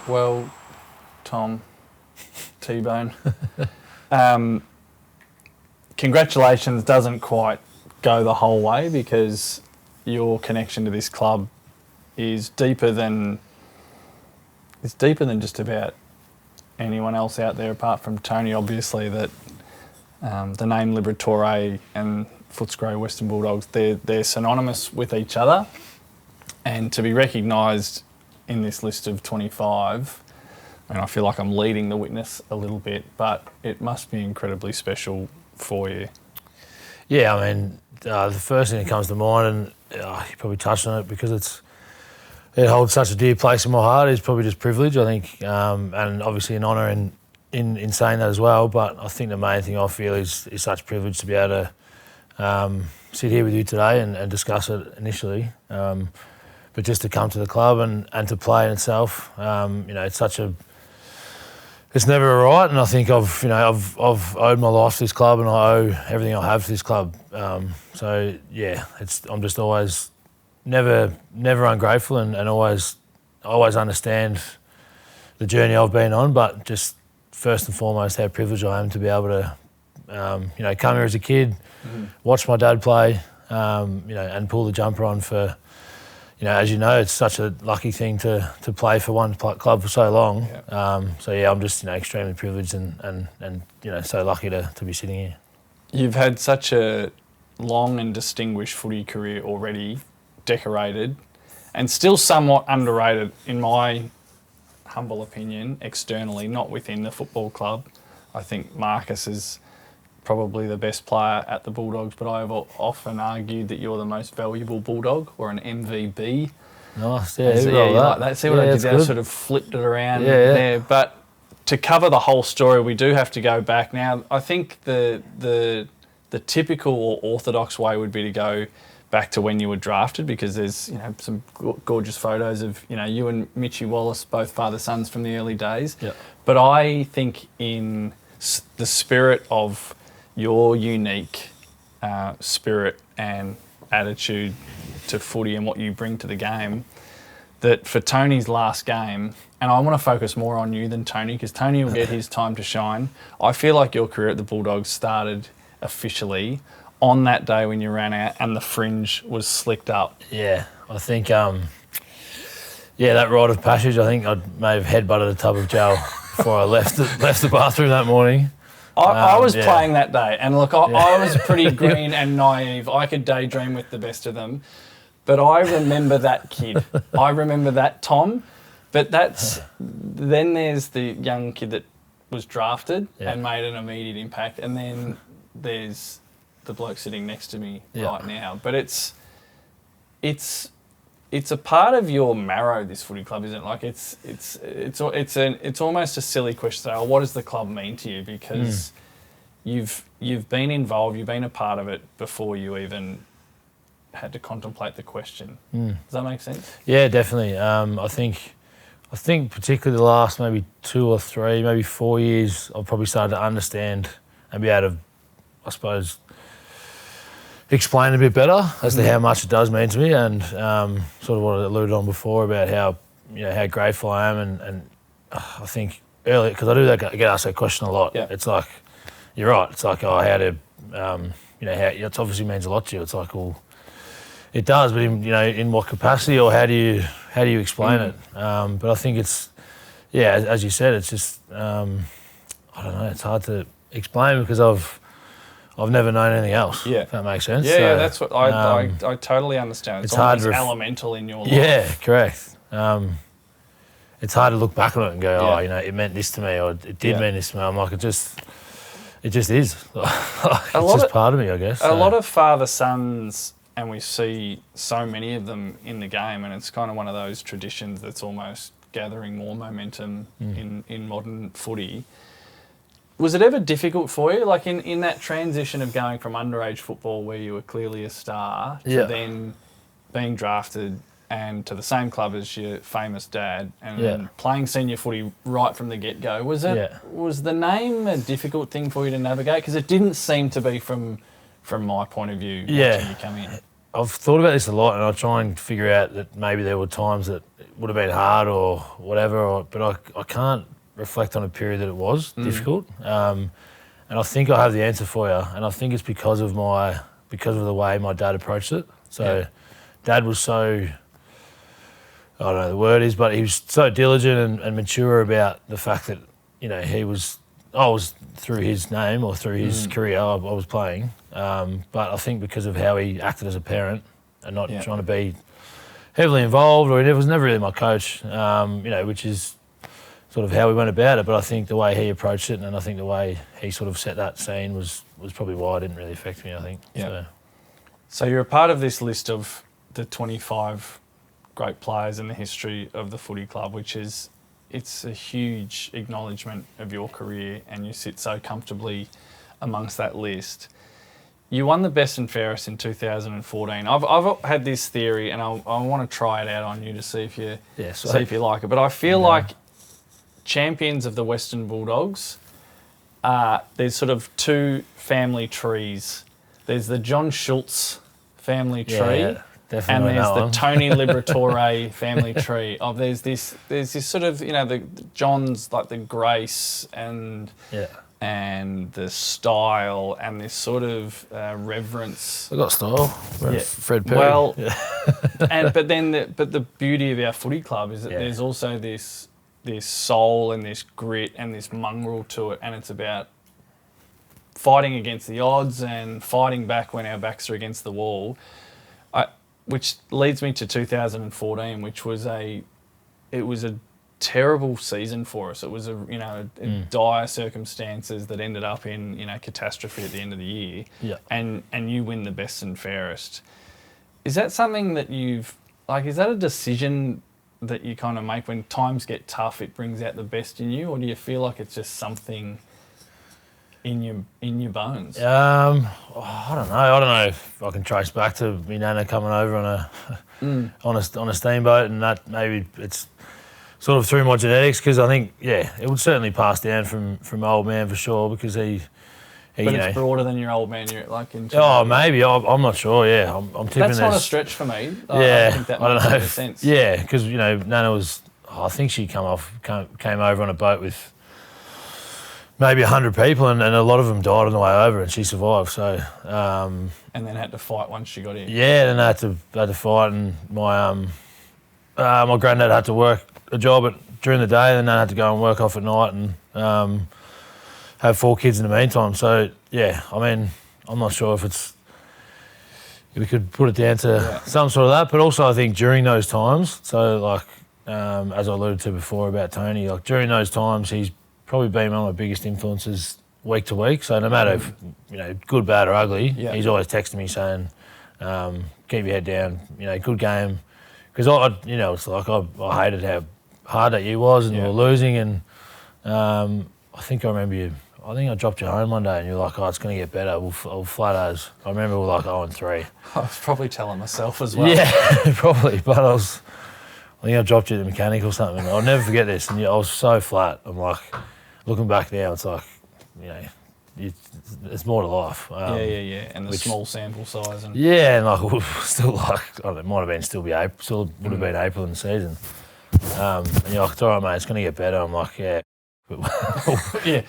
Well, Tom, T-Bone, congratulations doesn't quite go the whole way because your connection to this club is deeper than just about anyone else out there apart from Tony, obviously, that the name Liberatore and Footscray Western Bulldogs, they're synonymous with each other. And to be recognised in this list of 25, and I feel like I'm leading the witness a little bit, but it must be incredibly special for you. Yeah, I mean, the first thing that comes to mind, and you probably touched on it because it holds such a dear place in my heart, is probably just privilege, I think, and obviously an honour in saying that as well. But I think the main thing I feel is such privilege to be able to sit here with you today and discuss it initially. But just to come to the club and to play in itself, it's never a right, and I think I've owed my life to this club, and I owe everything I have to this club. So yeah, I'm just always never ungrateful, and always understand the journey I've been on. But just first and foremost, how privileged I am to be able to, come here as a kid, watch my dad play, and pull the jumper on for. As you know, it's such a lucky thing to play for one club for so long. Yeah. I'm just extremely privileged and so lucky to be sitting here. You've had such a long and distinguished footy career already, decorated, and still somewhat underrated, in my humble opinion, externally, not within the football club. I think Marcus is probably the best player at the Bulldogs, but I have often argued that you're the most valuable Bulldog, or an MVB. Nice, yeah. You like that? See what I did there? I sort of flipped it around there. But to cover the whole story, we do have to go back. Now, I think the typical or orthodox way would be to go back to when you were drafted, because there's some gorgeous photos of you and Mitchy Wallace, both father-sons from the early days. Yep. But I think in the spirit of your unique spirit and attitude to footy and what you bring to the game, that for Tony's last game, and I want to focus more on you than Tony, because Tony will get his time to shine. I feel like your career at the Bulldogs started officially on that day when you ran out and the fringe was slicked up. Yeah, I think, that rite of passage, I think I may have headbutted a tub of gel before I left the bathroom that morning. I was playing that day, and look, I was pretty green and naive. I could daydream with the best of them. But I remember that kid. I remember that Tom. But then there's the young kid that was drafted and made an immediate impact. And then there's the bloke sitting next to me right now. But it's a part of your marrow, this footy club, isn't it? Like it's almost a silly question to say, what does the club mean to you? Because you've been involved, you've been a part of it before you even had to contemplate the question. Does that make sense? Yeah, definitely. I think particularly the last maybe 2 or 3, maybe 4 years, I've probably started to understand and be able to, I suppose, explain a bit better as to how much it does mean to me, and sort of what I alluded on before about how grateful I am, and I think earlier, because I do get asked that question a lot. Yeah. It's like, you're right. It's like, how to, how it obviously means a lot to you. It's like, well, it does, but in what capacity, or how do you explain it? But I think it's, as you said, it's just I don't know. It's hard to explain because I've never known anything else. Yeah, if that makes sense. Yeah, that's what I totally understand. It's hard to elemental in your life. Yeah, correct. It's hard to look back on it and go, it meant this to me, or it did mean this to me. I'm like, it just is. It's just part of me, I guess. A lot of father-sons, and we see so many of them in the game, and it's kind of one of those traditions that's almost gathering more momentum in modern footy. Was it ever difficult for you, like in that transition of going from underage football, where you were clearly a star, to then being drafted and to the same club as your famous dad, and then playing senior footy right from the get-go? Was the name a difficult thing for you to navigate? Because it didn't seem to be from my point of view watching you come in. I've thought about this a lot, and I try and figure out that maybe there were times that it would have been hard or whatever, but I can't reflect on a period that it was difficult. And I think I have the answer for you, and I think it's because of the way my dad approached it. So, Dad was so, I don't know what the word is, but he was so diligent and mature about the fact that, you know, I was through his name or through his career, I was playing. But I think because of how he acted as a parent and not trying to be heavily involved, or he was never really my coach, you know, which is sort of how we went about it. But I think the way he approached it, and I think the way he sort of set that scene was probably why it didn't really affect me, I think. Yeah. So you're a part of this list of the 25 great players in the history of the footy club, it's a huge acknowledgement of your career, and you sit so comfortably amongst that list. You won the best and fairest in 2014. I've had this theory, and I want to try it out on you to see if you like it. But I feel like champions of the Western Bulldogs, there's sort of two family trees. There's the John Schultz family tree, and there's the Tony Liberatore family tree. There's this sort of, you know, the John's like the grace and the style and this sort of reverence. I got style. Fred Perry. Well, but the beauty of our footy club is that there's also this soul and this grit and this mongrel to it, and it's about fighting against the odds and fighting back when our backs are against the wall. Which leads me to 2014, which was a terrible season for us. It was dire circumstances that ended up in catastrophe at the end of the year. Yeah. And you win the best and fairest. Is that something that is that a decision that you kind of make when times get tough? It brings out the best in you, or do you feel like it's just something in your bones? I don't know. I don't know if I can trace back to my nana coming over on a steamboat, and that maybe it's sort of through my genetics, because I think it would certainly pass down from old man for sure, because he but it's broader than your old man. You're like into maybe I'm not sure. Yeah, I'm tipping. That's not a stretch for me. Yeah, I think that makes a lot of sense. Yeah, because Nana was. I think she came over on a boat with maybe 100 people, and a lot of them died on the way over, and she survived. So and then had to fight once she got in. Yeah, then I had to fight, and my granddad had to work a job during the day, and then I had to go and work off at night, and have 4 kids in the meantime. So yeah, I mean, I'm not sure if we could put it down to some sort of that, but also I think during those times, so like as I alluded to before about Tony, like during those times, he's probably been one of my biggest influences week to week. So no matter if, good, bad or ugly, he's always texting me saying, keep your head down, good game. Because it's like I hated how hard that year was, and we were losing, and I think I dropped you home one day, and you're like, it's going to get better. We'll flat as. I remember we were like 0-3. I was probably telling myself as well. Yeah, probably. But I think I dropped you at the mechanic or something. I'll never forget this. And I was so flat. I'm like, looking back now, it's like, it's more to life. And the small sample size. And and like, still like, it might have been still would have been April in the season. And you're like, it's all right, mate, it's going to get better. I'm like, yeah.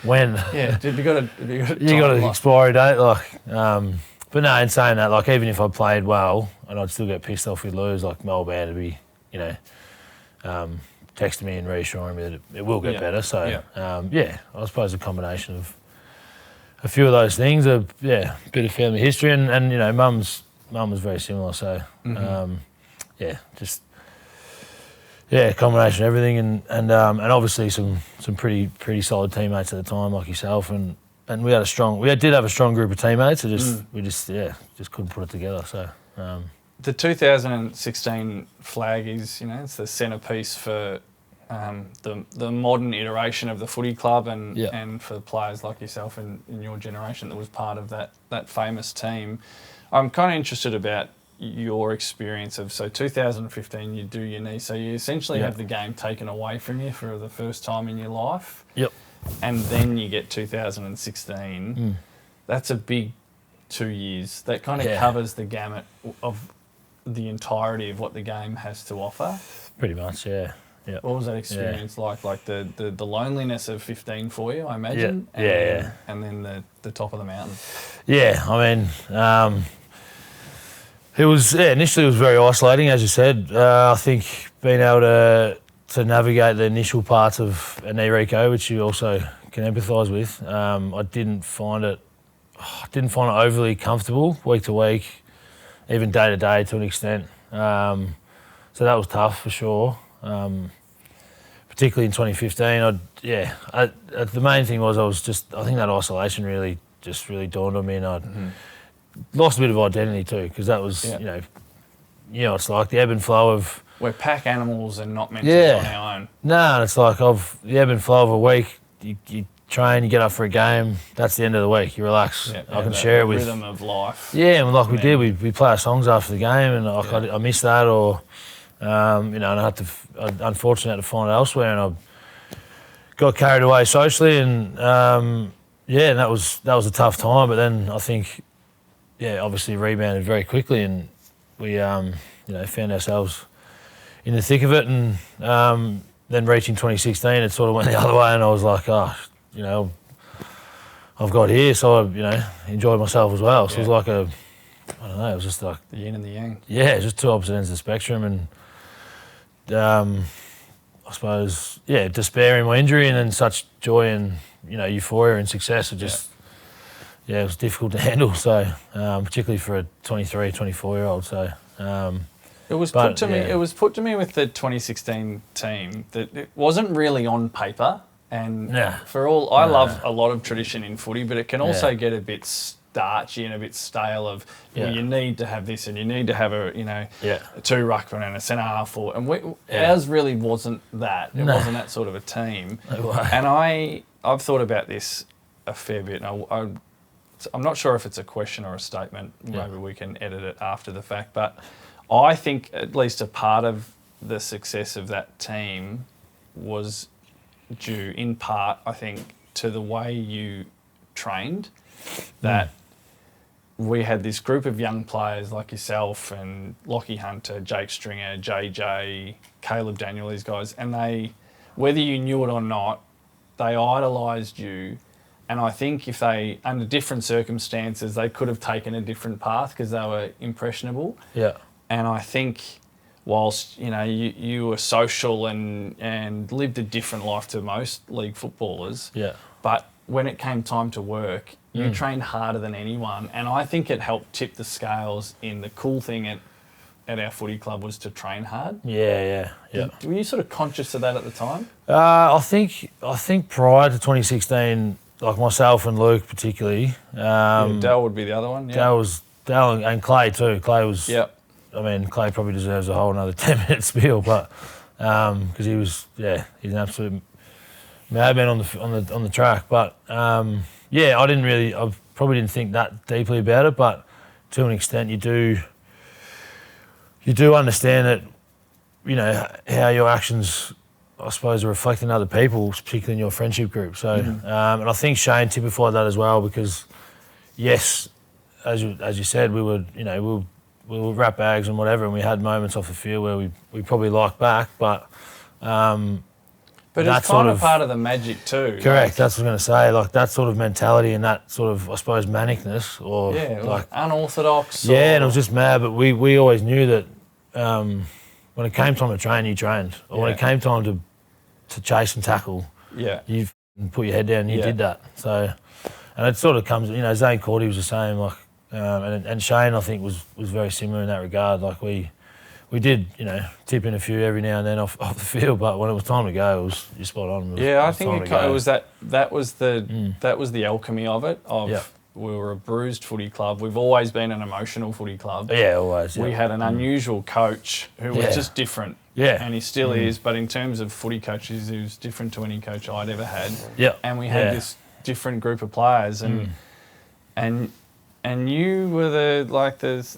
When? Yeah, you got an expiry date, like. But no, in saying that, like, even if I played well, and I'd still get pissed off if we'd lose, like, my old man would be, texting me and reassuring me that it will get better. So, I suppose a combination of a few of those things, a bit of family history, and mum was very similar. So, a combination of everything, and obviously some pretty solid teammates at the time, like yourself, and we did have a strong group of teammates. We just couldn't put it together. So. The 2016 flag is, it's the centrepiece for the modern iteration of the footy club, and for players like yourself and in your generation that was part of that famous team. I'm kind of interested about your experience of, 2015 you do your knee, so you essentially have the game taken away from you for the first time in your life. Yep. And then you get 2016. That's a big 2 years that kind of covers the gamut of the entirety of what the game has to offer. Pretty much, yeah. Yep. What was that experience like? Like the loneliness of 15 for you, I imagine? Yeah. And then the top of the mountain. Yeah, I mean, it was, initially it was very isolating, as you said. I think being able to navigate the initial parts of an Enrico, which you also can empathise with, I didn't find it overly comfortable week to week, even day to day to an extent. So that was tough for sure. Particularly in 2015, the main thing was I think that isolation really dawned on me, and I lost a bit of identity too, because that was, it's like the ebb and flow of... We're pack animals and not meant to be on our own. No, it's like the ebb and flow of a week. You train, you get up for a game, that's the end of the week, you relax. I can share it with... rhythm of life. Yeah, and like we did, we play our songs after the game, and I missed that, or... and I unfortunately had to find it elsewhere, and I got carried away socially, and and that was a tough time. But then I think, obviously rebounded very quickly, and we found ourselves in the thick of it, and then reaching 2016, it sort of went the other way, and I was like, I've got here, so I enjoyed myself as well. So it was like it was just like the yin and the yang. Yeah, it's just two opposite ends of the spectrum, and I suppose, despair in my injury, and then such joy and, euphoria and success. It just, it was difficult to handle. So, particularly for a 23, 24-year-old. So, it was put to me. It was put to me with the 2016 team that it wasn't really on paper, and I love a lot of tradition in footy, but it can also get a bit starchy and a bit stale of you need to have this and you need to have a two ruckman and a centre half forward, and ours really wasn't that. It wasn't that sort of a team. No. And I've thought about this a fair bit, and I'm not sure if it's a question or a statement. Maybe we can edit it after the fact, but I think at least a part of the success of that team was due in part, I think, to the way you trained. That we had this group of young players like yourself and Lockie Hunter, Jake Stringer, JJ, Caleb Daniel, these guys, and they, whether you knew it or not, they idolised you. And I think if they, under different circumstances, they could have taken a different path because they were impressionable. Yeah. And I think whilst, you were social and lived a different life to most league footballers, but when it came time to work, you trained harder than anyone, and I think it helped tip the scales in the cool thing at our footy club was to train hard. Yeah. Were you sort of conscious of that at the time? I think prior to 2016, like myself and Luke particularly. Dell would be the other one. Yeah. Dell and Clay too. Clay was. Yep. I mean, Clay probably deserves a whole another 10-minute spiel, but because he was, he's an absolute madman on the track. But I probably didn't think that deeply about it, but to an extent, you do understand that, how your actions, I suppose, are reflecting other people, particularly in your friendship group. So, and I think Shane typified that as well, because yes, as you said, we would wrap bags and whatever, and we had moments off the field where we probably liked back, but it's kind of part of the magic too. Correct, that's what I was going to say. Like that sort of mentality and that sort of, I suppose, manicness, or like unorthodox. And it was just mad. But we always knew that when it came time to train, you trained, or when it came time to chase and tackle, you put your head down and you did that. So, and it sort of comes, Zane Cordy was the same. Like, and Shane, I think, was very similar in that regard. Like we did, tip in a few every now and then off the field, but when it was time to go, you're spot on. I think it was that was the alchemy of it. We were a bruised footy club. We've always been an emotional footy club. Yeah, always. Yeah. We had an unusual coach who was just different. Yeah. And he still is, but in terms of footy coaches, he was different to any coach I'd ever had. Yeah. And we had this different group of players, and you were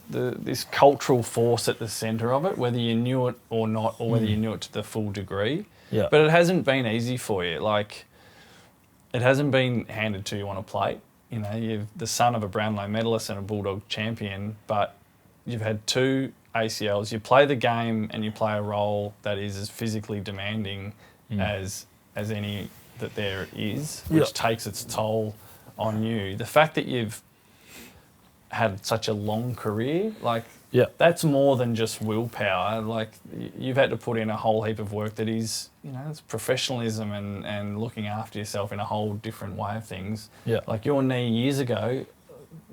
this cultural force at the centre of it, whether you knew it or not, or whether you knew it to the full degree. Yeah. But it hasn't been easy for you. Like, it hasn't been handed to you on a plate. you know, you're the son of a Brownlow medalist and a Bulldog champion, but you've had 2 ACLs. You play the game and you play a role that is as physically demanding as any that there is, which takes its toll on you. The fact that you've had such a long career, like, that's more than just willpower. Like, you've had to put in a whole heap of work that is, you know, it's professionalism and looking after yourself in a whole different way of things. Like, your knee years ago,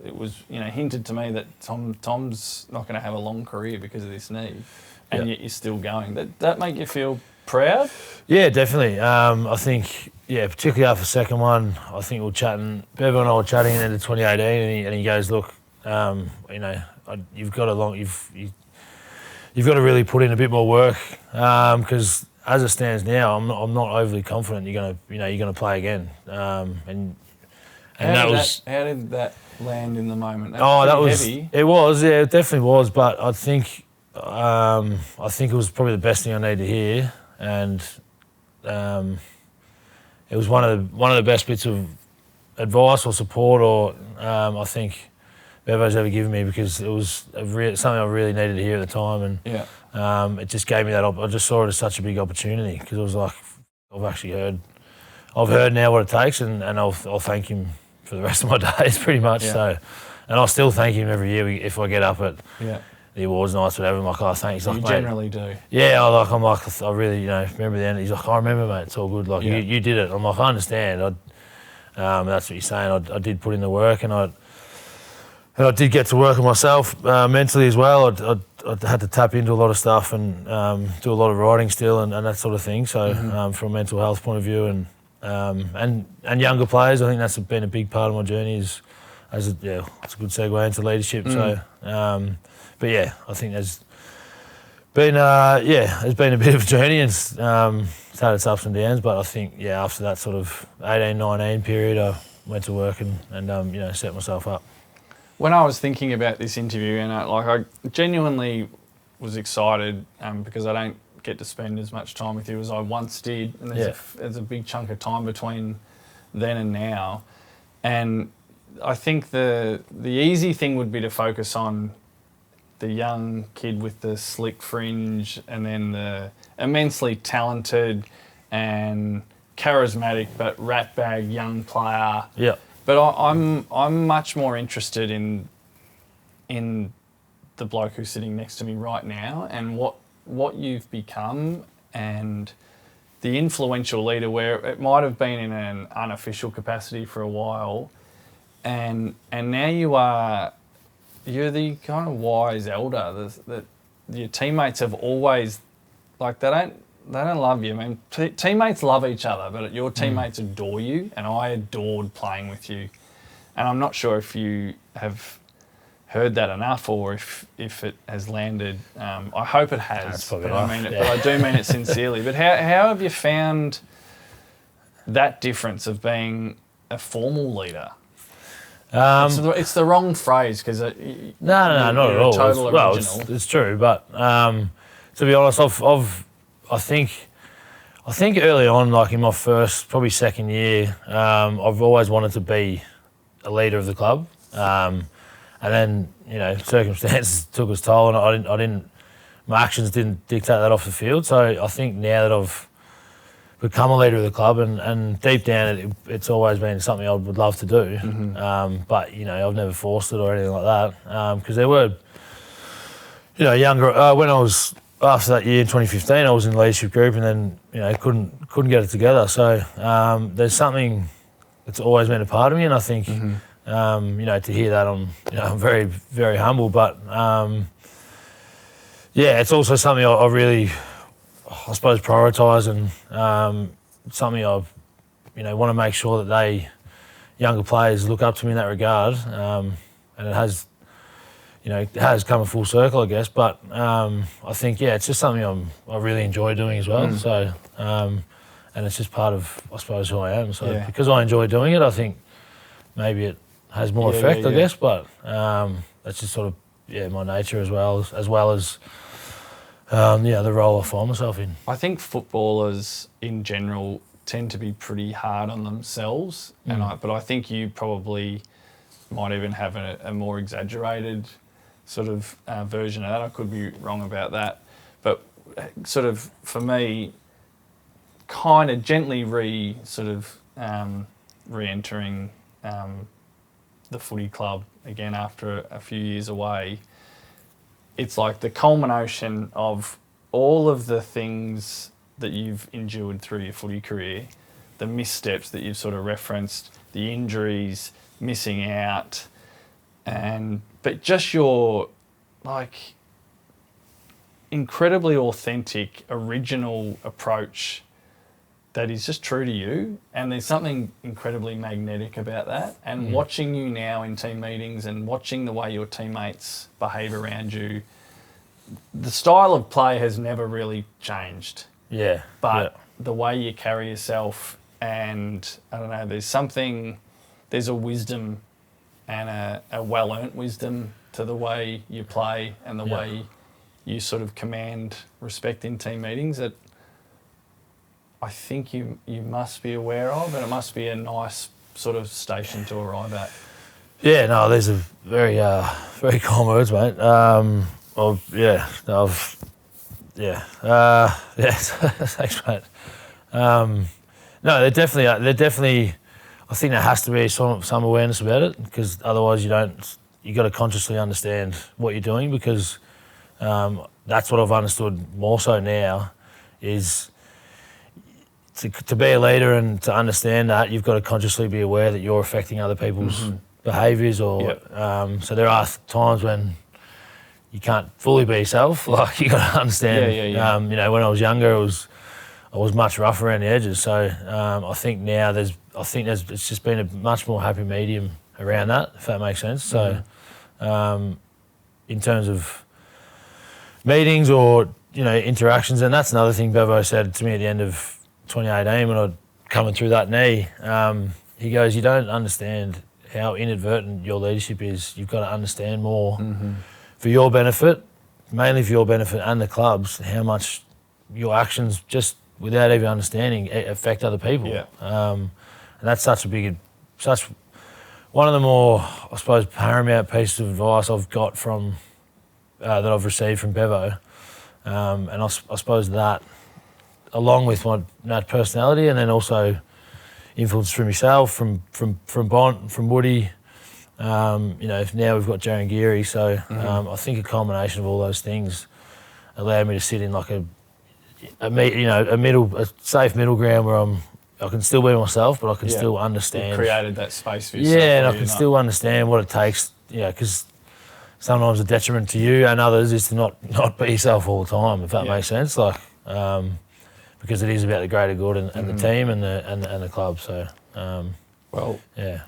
it was, you know, hinted to me that Tom's not going to have a long career because of this knee, and yet you're still going. That make you feel proud? Yeah, definitely. I think, particularly after the second one, I think Bevo and I were chatting at the end of 2018, and he goes, look, you know, you've got to really put in a bit more work, because as it stands now, I'm not overly confident you're gonna play again. And how did that land in the moment? That was heavy. It was, it definitely was. But I think it was probably the best thing I needed to hear, and it was one of the best bits of advice or support, or I think Bevo's ever given me, because it was something I really needed to hear at the time, and it just gave me that. I just saw it as such a big opportunity, because it was like, I've heard now what it takes, and I'll thank him for the rest of my days, pretty much. So, and I'll still thank him every year if I get up at the awards nights, whatever. I'm like, oh, thanks. You generally do. Yeah, I really, you know, remember the end. He's like, I remember, mate. It's all good. Like, you did it. I'm like, I understand. That's what you're saying. I did put in the work, and I did get to work on myself mentally as well. I had to tap into a lot of stuff and do a lot of writing still and that sort of thing. So from a mental health point of view, and younger players, I think that's been a big part of my journey. It's a good segue into leadership. So, but yeah, I think there's been it's been a bit of a journey, and it's had its ups and downs. But I think after that sort of 18-19 period, I went to work and set myself up. When I was thinking about this interview, and I genuinely was excited because I don't get to spend as much time with you as I once did, and there's a big chunk of time between then and now. And I think the easy thing would be to focus on the young kid with the slick fringe, and then the immensely talented and charismatic but ratbag young player. Yeah. But I'm much more interested in the bloke who's sitting next to me right now, and what you've become, and the influential leader, where it might have been in an unofficial capacity for a while, and now you're the kind of wise elder that your teammates have always, like, they don't love you. I mean, teammates love each other, but your teammates adore you, and I adored playing with you. And I'm not sure if you have heard that enough, or if it has landed. I hope it has, but I do mean it sincerely. But how have you found that difference of being a formal leader? It's the wrong phrase, because no, not at all. Total original. It's true, but to be honest, I think early on, like in my first, probably second year, I've always wanted to be a leader of the club, and then circumstances took its toll, and my actions didn't dictate that off the field. So I think now that I've become a leader of the club, and deep down it's always been something I would love to do, but I've never forced it or anything like that, because there were younger when I was. After that year in 2015, I was in the leadership group, and then couldn't get it together. So there's something that's always been a part of me, and I think to hear that, I'm very, very humble. But it's also something I really, I suppose, prioritise, and something I want to make sure that younger players look up to me in that regard, and it has. It has come a full circle, I guess, but I think, it's just something I really enjoy doing as well. So, and it's just part of, I suppose, who I am. So because I enjoy doing it, I think maybe it has more effect, I guess, but that's just sort of, my nature as well as the role I find myself in. I think footballers in general tend to be pretty hard on themselves, but I think you probably might even have a more exaggerated sort of version of that. I could be wrong about that. But sort of, for me, kind of gently re-entering the footy club again after a few years away. It's like the culmination of all of the things that you've endured through your footy career, the missteps that you've sort of referenced, the injuries, missing out, but just your like incredibly authentic, original approach that is just true to you, and there's something incredibly magnetic about that. And watching you now in team meetings and watching the way your teammates behave around you, the style of play has never really changed. Yeah. But the way you carry yourself, and I don't know, there's a wisdom and a well-earned wisdom to the way you play and the way you sort of command respect in team meetings that I think you must be aware of, and it must be a nice sort of station to arrive at. Yeah, no, these are very, very calm words, mate. Thanks, mate. No, they're definitely. I think there has to be some awareness about it, because otherwise you got to consciously understand what you're doing, because that's what I've understood more so now is. To be a leader and to understand that, you've got to consciously be aware that you're affecting other people's behaviours, or so there are times when you can't fully be yourself. Like, you got to understand. When I was younger, I was much rougher around the edges. So I think now it's just been a much more happy medium around that, if that makes sense. So in terms of meetings or interactions, and that's another thing Bevo said to me at the end of 2018 when I was coming through that knee, he goes, you don't understand how inadvertent your leadership is. You've got to understand more for your benefit, mainly for your benefit and the club's, how much your actions, just without even understanding, affect other people. And that's such one of the more, I suppose, paramount pieces of advice I've got from that I've received from Bevo, and I suppose that, along with my personality, and then also influence from myself, from Bont, from Woody. Now we've got Jaron Geary, so I think a combination of all those things allowed me to sit in like a safe middle ground where I can still be myself, but I can still understand. You created that space for yourself. Yeah, and I can still understand what it takes. Because sometimes the detriment to you and others is to not be yourself all the time, if that makes sense. Like. Because it is about the greater good and the team and the club. So,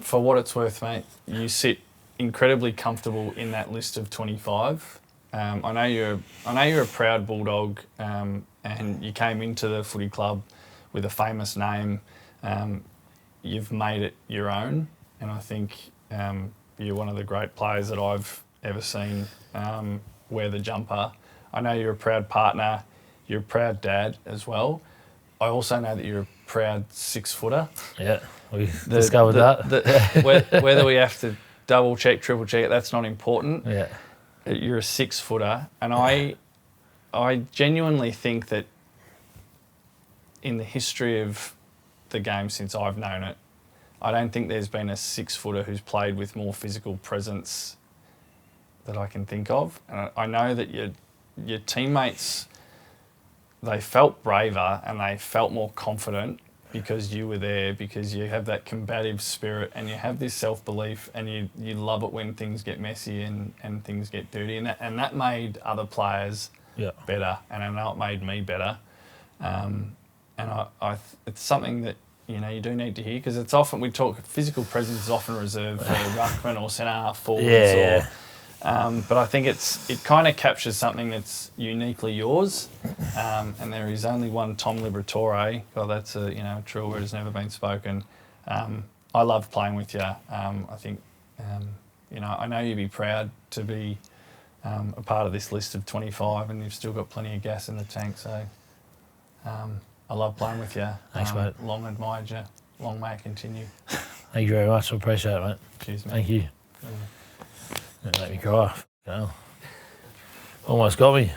for what it's worth, mate, you sit incredibly comfortable in that list of 25. I know you're a proud Bulldog, and you came into the footy club with a famous name. You've made it your own, and I think you're one of the great players that I've ever seen wear the jumper. I know you're a proud partner. You're a proud dad as well. I also know that you're a proud 6-footer. Yeah, we discovered that. Whether we have to double check, triple check, that's not important. Yeah, you're a 6-footer, and I genuinely think that in the history of the game since I've known it, I don't think there's been a 6-footer who's played with more physical presence that I can think of. And I know that your teammates, they felt braver and they felt more confident because you were there, because you have that combative spirit and you have this self-belief, and you love it when things get messy and things get dirty. And that made other players better, and I know it made me better. And it's something that you do need to hear, because it's often, we talk, physical presence is often reserved for ruckman or centre forwards. But I think it kind of captures something that's uniquely yours, and there is only one Tom Liberatore. God, that's a true word has never been spoken. I love playing with you. I think I know you'd be proud to be a part of this list of 25, and you've still got plenty of gas in the tank. So I love playing with you. Thanks, mate. Long admired you. Long may it continue. Thank you very much. I appreciate it, mate. Cheers, mate. Thank you. That made me cry. Almost got me.